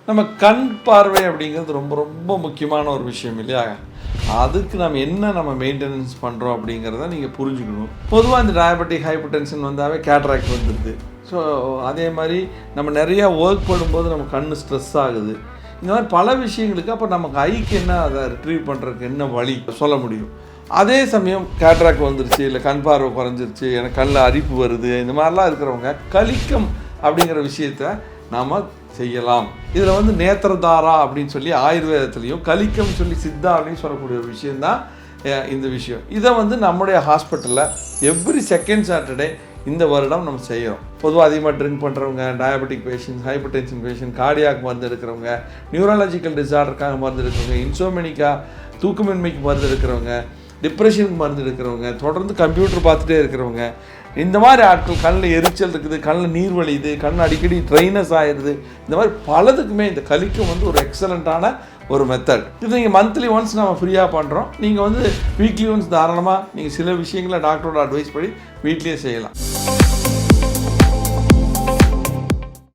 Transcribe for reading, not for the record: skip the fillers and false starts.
நம்ம கண் பார்வை அப்படிங்கிறது ரொம்ப ரொம்ப முக்கியமான ஒரு விஷயம் இல்லையா? அதுக்கு நம்ம மெயின்டெனன்ஸ் பண்ணுறோம் அப்படிங்கிறத நீங்கள் புரிஞ்சுக்கணும். பொதுவாக இந்த டயபெட்டிக் ஹைப்பர் டென்ஷன் வந்தாவே கேட்ராக்ட் வந்துடுது. ஸோ அதே மாதிரி நம்ம நிறையா ஒர்க் பண்ணும்போது நம்ம கண் ஸ்ட்ரெஸ் ஆகுது. இந்த மாதிரி பல விஷயங்களுக்கு அப்போ நமக்கு ஐக்கு என்ன அதை ரிட்ரீவ் பண்ணுறதுக்கு என்ன வழி சொல்ல முடியும். அதே சமயம் கேட்ராக்ட் வந்துருச்சு, இல்லை கண் பார்வை குறைஞ்சிருச்சு, எனக்கு கண்ணில் அரிப்பு வருது, இந்த மாதிரிலாம் இருக்கிறவங்க கலிக்கம் அப்படிங்கிற விஷயத்த நாம் செய்யலாம். இதில் நேத்திரதாரா அப்படின்னு சொல்லி ஆயுர்வேதத்துலேயும் கலிக்கம் சொல்லி சித்தா அப்படின்னு சொல்லக்கூடிய ஒரு விஷயந்தான் இந்த விஷயம். இதை நம்முடைய ஹாஸ்பிட்டலில் எவ்ரி செகண்ட் சாட்டர்டே இந்த வருடம் நம்ம செய்கிறோம். பொதுவாக அதிகமாக ட்ரிங்க் பண்ணுறவங்க, diabetic patient, hyper tension patient, cardiac மருந்து எடுக்கிறவங்க, நியூரலாஜிக்கல் டிசார்டருக்காக மருந்து எடுக்கிறவங்க, இன்சோமெனிக்கா தூக்கமின்மைக்கு மருந்து எடுக்கிறவங்க, டிப்ரெஷனுக்கு மருந்து எடுக்கிறவங்க, தொடர்ந்து கம்ப்யூட்டர் பார்த்துட்டே இருக்கிறவங்க, இந்த மாதிரி ஆட்கள் கண்ணில் எரிச்சல் இருக்குது, கண்ணில் நீர் வலியுது, கண் அடிக்கடி ட்ரைனஸ் ஆகிடுது, இந்த மாதிரி பலதுக்குமே இந்த கலிக்கம் ஒரு எக்ஸலண்ட்டான ஒரு மெத்தட். இது நீங்கள் மந்த்லி ஒன்ஸ் நம்ம ஃப்ரீயாக பண்ணுறோம். நீங்கள் வீக்லி ஒன்ஸ் தாராளமாக நீங்கள் சில விஷயங்களை டாக்டரோட அட்வைஸ் படி வீட்லேயே செய்யலாம்.